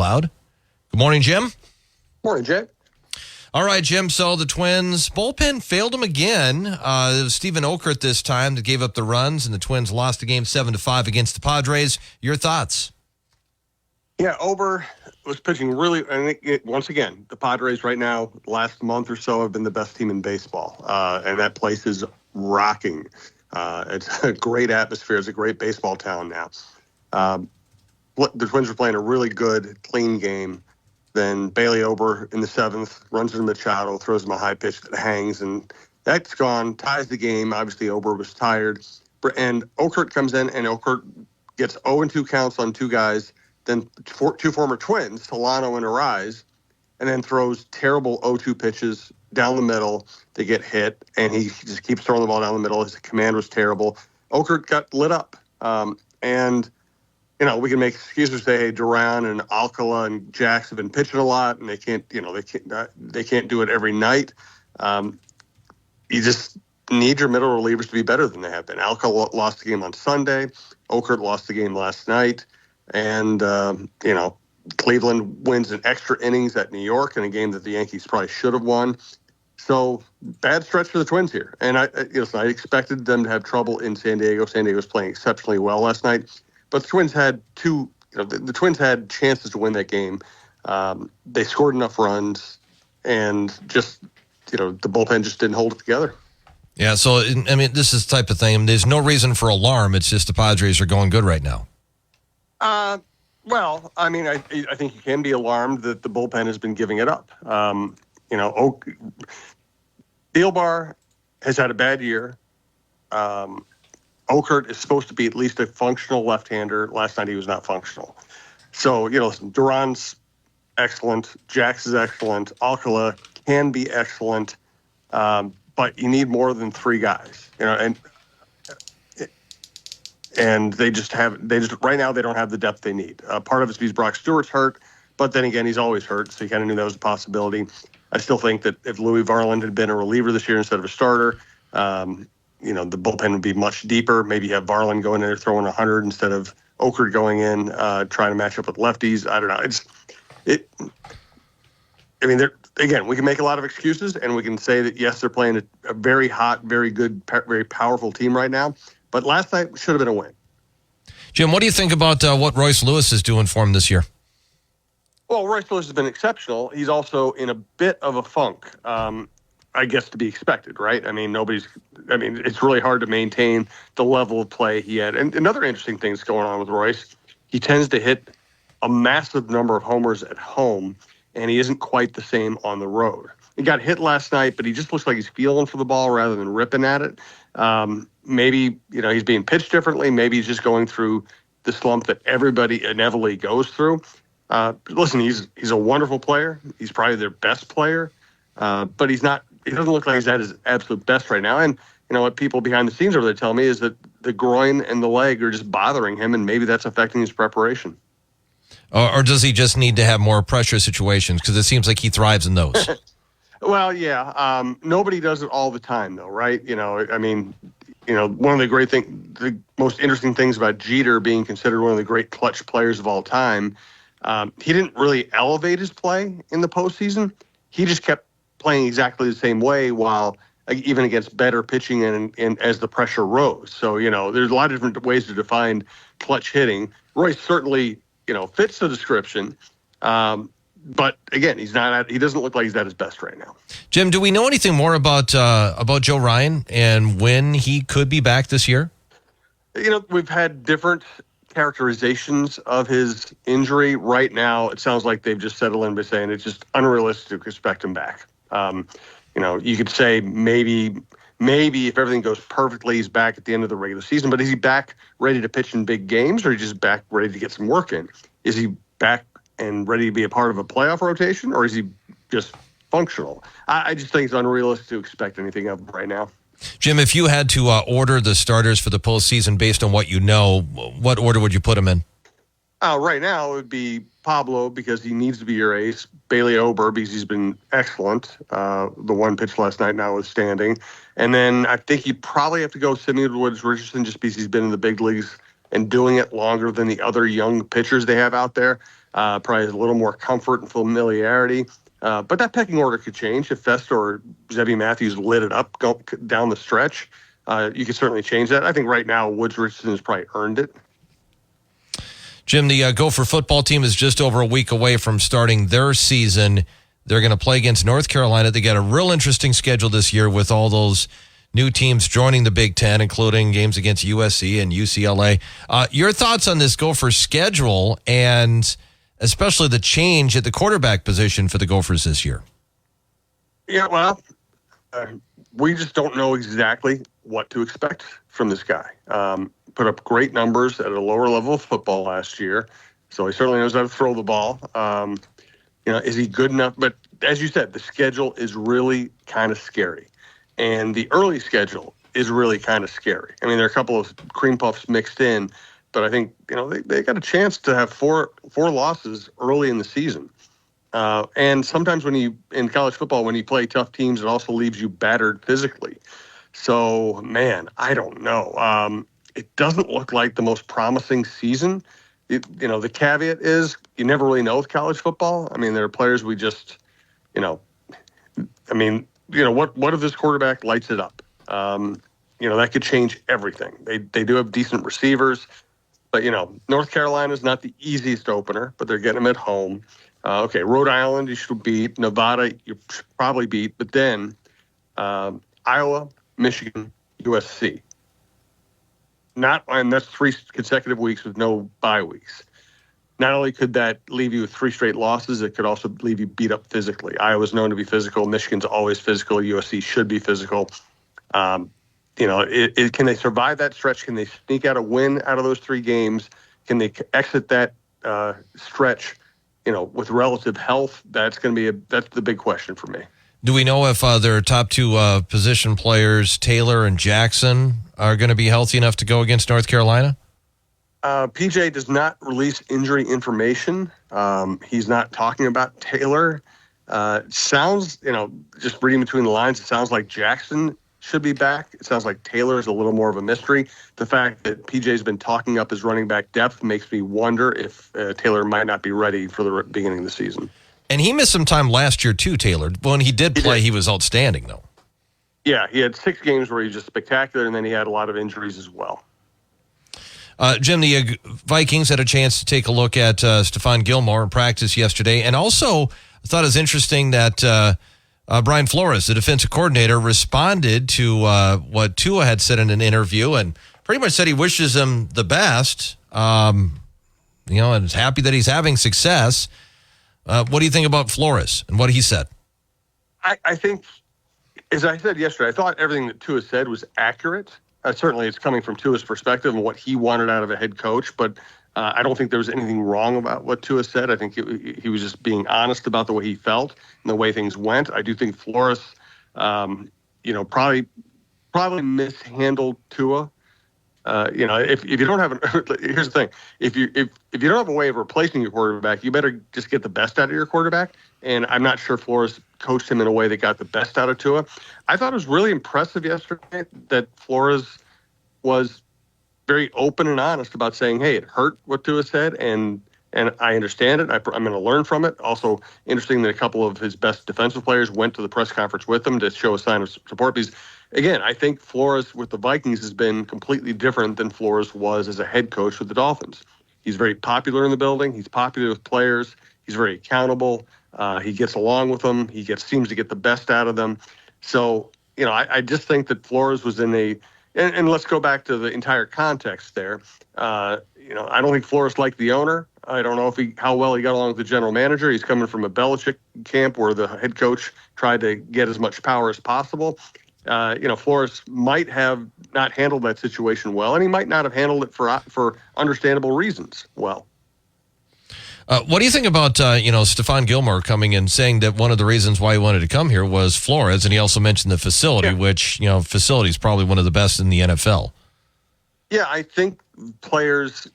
Cloud. Good morning, Jim. Morning, Jay. All right, Jim. So the Twins bullpen failed them again. It was Stephen Okert this time that gave up the runs, and the Twins lost the game 7-5 against the Padres. Your thoughts? Yeah, Ober was pitching really. I think once again, the Padres right now, the last month or so, have been the best team in baseball, and that place is rocking. It's a great atmosphere. It's a great baseball town now. The Twins were playing a really good, clean game. Then Bailey Ober in the seventh runs into Machado, throws him a high pitch that hangs, and that's gone, ties the game. Obviously, Ober was tired. And Okert comes in, and Okert gets 0-2 counts on two guys, then two former Twins, Solano and Arise, and then throws terrible 0-2 pitches down the middle. They get hit, and he just keeps throwing the ball down the middle. His command was terrible. Okert got lit up. And we can make excuses, say, hey, Duran and Alcala and Jax have been pitching a lot, and they can't do it every night. You just need your middle relievers to be better than they have been. Alcala lost the game on Sunday. Okert lost the game last night. And, Cleveland wins in extra innings at New York in a game that the Yankees probably should have won. So bad stretch for the Twins here. And I expected them to have trouble in San Diego. San Diego was playing exceptionally well last night. But the Twins had the Twins had chances to win that game. They scored enough runs, and just, the bullpen just didn't hold it together. Yeah, so, this is the type of thing. There's no reason for alarm. It's just the Padres are going good right now. I think you can be alarmed that the bullpen has been giving it up. Thielbar has had a bad year. Okert is supposed to be at least a functional left-hander. Last night he was not functional. So, Duran's excellent. Jax is excellent. Alcala can be excellent. But you need more than three guys, and they just right now they don't have the depth they need. Part of it's because Brock Stewart's hurt, but then again, he's always hurt, so you kind of knew that was a possibility. I still think that if Louis Varland had been a reliever this year instead of a starter, the bullpen would be much deeper. Maybe you have Varland going in there throwing 100 instead of Okert going in, trying to match up with lefties. I don't know. Again, we can make a lot of excuses, and we can say that, yes, they're playing a very hot, very good, very powerful team right now. But last night should have been a win. Jim, what do you think about what Royce Lewis is doing for him this year? Well, Royce Lewis has been exceptional. He's also in a bit of a funk, I guess, to be expected, right? It's really hard to maintain the level of play he had. And another interesting thing that's going on with Royce, he tends to hit a massive number of homers at home, and he isn't quite the same on the road. He got hit last night, but he just looks like he's feeling for the ball rather than ripping at it. Maybe, he's being pitched differently. Maybe he's just going through the slump that everybody inevitably goes through. Listen, he's a wonderful player. He's probably their best player, but he doesn't look like he's at his absolute best right now. And, what people behind the scenes over there tell me is that the groin and the leg are just bothering him, and maybe that's affecting his preparation. Or does he just need to have more pressure situations? Because it seems like he thrives in those. Well, yeah. Nobody does it all the time, though, right? One of the most interesting things about Jeter being considered one of the great clutch players of all time, he didn't really elevate his play in the postseason. He just kept playing exactly the same way while even against better pitching and as the pressure rose. So, there's a lot of different ways to define clutch hitting. Royce certainly, fits the description. But again, he doesn't look like he's at his best right now. Jim, do we know anything more about Joe Ryan and when he could be back this year? We've had different characterizations of his injury. Right now, it sounds like they've just settled in by saying it's just unrealistic to expect him back. You could say maybe if everything goes perfectly, he's back at the end of the regular season. But is he back ready to pitch in big games, or is he just back ready to get some work in? Is he back and ready to be a part of a playoff rotation, or is he just functional? I just think it's unrealistic to expect anything of him right now. Jim, if you had to order the starters for the postseason based on what you know, what order would you put them in? Right now, it would be Pablo because he needs to be your ace. Bailey Ober because he's been excellent. The one pitch last night notwithstanding. And then I think you probably have to go Simeon Woods-Richardson just because he's been in the big leagues and doing it longer than the other young pitchers they have out there. probably has a little more comfort and familiarity. But that pecking order could change if Fest or Zebby Matthews lit it up down the stretch. You could certainly change that. I think right now Woods Richardson has probably earned it. Jim, the Gopher football team is just over a week away from starting their season. They're going to play against North Carolina. They got a real interesting schedule this year with all those new teams joining the Big Ten, including games against USC and UCLA. Your thoughts on this Gopher schedule and especially the change at the quarterback position for the Gophers this year? Yeah, well, we just don't know exactly what to expect from this guy. Put up great numbers at a lower level of football last year, so he certainly knows how to throw the ball. Is he good enough? But as you said, the schedule is really kind of scary. And the early schedule is really kind of scary. I mean, there are a couple of cream puffs mixed in, but I think, they got a chance to have four losses early in the season. And sometimes in college football, when you play tough teams, it also leaves you battered physically. So, man, I don't know. It doesn't look like the most promising season. The caveat is you never really know with college football. I mean, there are players we just, what if this quarterback lights it up? That could change everything. They do have decent receivers, but, North Carolina's not the easiest opener, but they're getting them at home. Rhode Island you should beat. Nevada you should probably beat. But then Iowa, Michigan, USC. And that's 3 consecutive weeks with no bye weeks. Not only could that leave you with 3 straight losses, it could also leave you beat up physically. Iowa's known to be physical. Michigan's always physical. USC should be physical. Can they survive that stretch? Can they sneak out a win out of those 3 games? Can they exit that stretch, with relative health? That's the big question for me. Do we know if their top 2 position players, Taylor and Jackson, are going to be healthy enough to go against North Carolina? PJ does not release injury information. He's not talking about Taylor. Sounds, just reading between the lines, it sounds like Jackson should be back. It sounds like Taylor is a little more of a mystery. The fact that PJ's been talking up his running back depth makes me wonder if Taylor might not be ready for the beginning of the season. And he missed some time last year too, Taylor. When he did play, he was outstanding, though. Yeah, he had 6 games where he was just spectacular, and then he had a lot of injuries as well. Jim, the Vikings had a chance to take a look at Stephon Gilmore in practice yesterday, and also I thought it was interesting that Brian Flores, the defensive coordinator, responded to what Tua had said in an interview and pretty much said he wishes him the best, and is happy that he's having success. What do you think about Flores and what he said? I think, as I said yesterday, I thought everything that Tua said was accurate. Certainly it's coming from Tua's perspective and what he wanted out of a head coach, but I don't think there was anything wrong about what Tua said. I think he was just being honest about the way he felt and the way things went. I do think Flores, probably mishandled Tua. If you don't have here's the thing: if you don't have a way of replacing your quarterback, you better just get the best out of your quarterback. And I'm not sure Flores coached him in a way that got the best out of Tua. I thought it was really impressive yesterday that Flores was very open and honest about saying, "Hey, it hurt what Tua said, and I understand it. I'm going to learn from it." Also, interesting that a couple of his best defensive players went to the press conference with him to show a sign of support. Because, again, I think Flores with the Vikings has been completely different than Flores was as a head coach with the Dolphins. He's very popular in the building. He's popular with players. He's very accountable. He gets along with them. Seems to get the best out of them. So, I just think that Flores was in a and let's go back to the entire context there. I don't think Flores liked the owner. I don't know how well he got along with the general manager. He's coming from a Belichick camp where the head coach tried to get as much power as possible. Flores might have not handled that situation well, and he might not have handled it for understandable reasons well. What do you think about, Stephon Gilmore coming and saying that one of the reasons why he wanted to come here was Flores, and he also mentioned the facility, which, facility is probably one of the best in the NFL. Yeah, I think players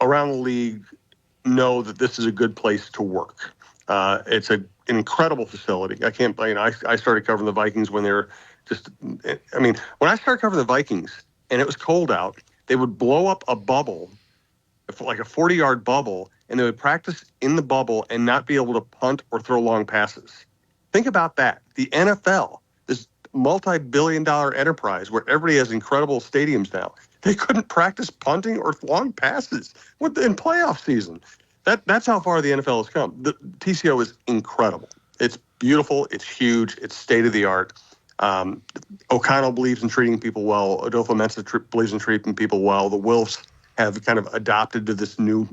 around the league know that this is a good place to work. It's an incredible facility. I can't blame. I started covering the Vikings when they were when I started covering the Vikings and it was cold out, they would blow up a bubble like a 40-yard bubble, and they would practice in the bubble and not be able to punt or throw long passes. Think about that. The NFL, this multi-billion-dollar enterprise where everybody has incredible stadiums now, they couldn't practice punting or long passes in playoff season. That's how far the NFL has come. The TCO is incredible. It's beautiful. It's huge. It's state-of-the-art. O'Connell believes in treating people well. Adolfo-Mensah believes in treating people well. The Wolves have kind of adopted to this new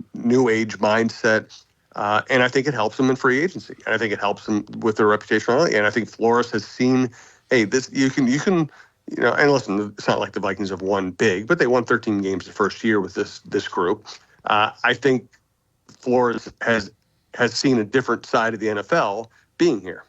age mindset. And I think it helps them in free agency. And I think it helps them with their reputation. And I think Flores has seen, hey, this you can, and listen, it's not like the Vikings have won big, but they won 13 games the first year with this group. I think Flores has seen a different side of the NFL being here.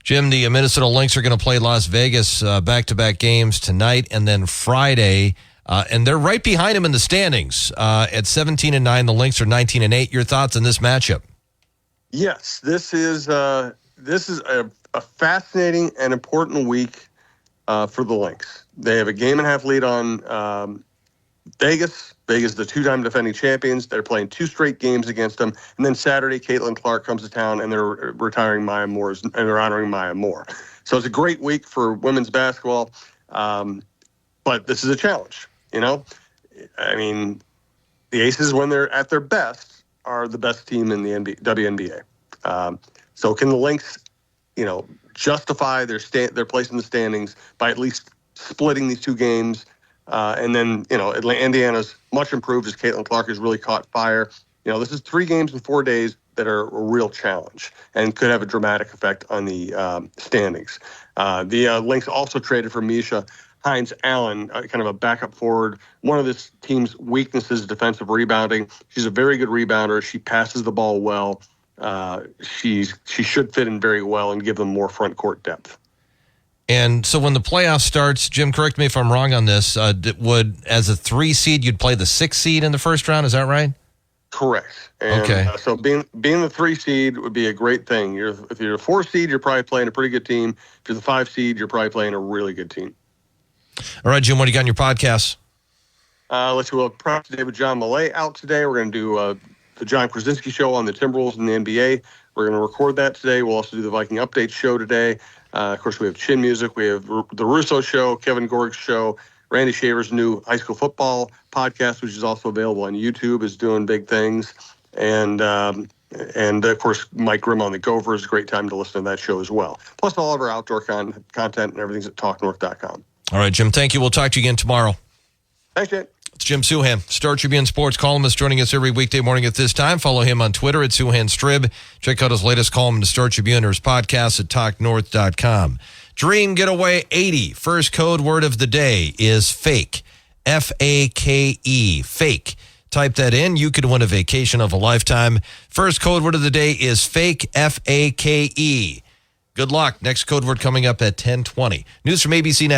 Jim, the Minnesota Lynx are going to play Las Vegas back-to-back games tonight and then Friday. And they're right behind him in the standings at 17-9. The Lynx are 19-8. Your thoughts on this matchup? Yes, this is a fascinating and important week for the Lynx. They have a game-and-a-half lead on Vegas. Vegas, the two-time defending champions. They're playing 2 straight games against them. And then Saturday, Caitlin Clark comes to town, and they're retiring Maya Moore, and they're honoring Maya Moore. So it's a great week for women's basketball, but this is a challenge. I mean, the Aces, when they're at their best, are the best team in the WNBA. So can the Lynx, justify their place in the standings by at least splitting these 2 games? And then, Indiana's much improved as Caitlin Clark has really caught fire. This is 3 games in 4 days that are a real challenge and could have a dramatic effect on the standings. The Lynx also traded for Misha Hines-Allen, kind of a backup forward. One of this team's weaknesses is defensive rebounding. She's a very good rebounder. She passes the ball well. She should fit in very well and give them more front court depth. And so when the playoff starts, Jim, correct me if I'm wrong on this, as a 3 seed, you'd play the 6 seed in the first round. Is that right? Correct. And, okay. So being the 3 seed would be a great thing. If you're a 4 seed, you're probably playing a pretty good team. If you're the 5 seed, you're probably playing a really good team. All right, Jim, what do you got in your podcast? Let's do a prep today with John Millay out today. We're going to do the John Krasinski show on the Timberwolves and the NBA. We're going to record that today. We'll also do the Viking Update show today. Of course, we have Chin Music. We have the Russo show, Kevin Gorg's show. Randy Shaver's new high school football podcast, which is also available on YouTube, is doing big things. And of course, Mike Grimm on the Gophers. Great time to listen to that show as well. Plus all of our outdoor content and everything's at talknorth.com. All right, Jim, thank you. We'll talk to you again tomorrow. Thanks, Jay. It's Jim Souhan, Star Tribune sports columnist, joining us every weekday morning at this time. Follow him on Twitter at SouhanStrib. Check out his latest column in the Star Tribune or his podcast at talknorth.com. Dream Getaway 80. First code word of the day is fake. F-A-K-E. Fake. Type that in. You could win a vacation of a lifetime. First code word of the day is fake. F-A-K-E. Good luck. Next code word coming up at 10:20. News from ABC next.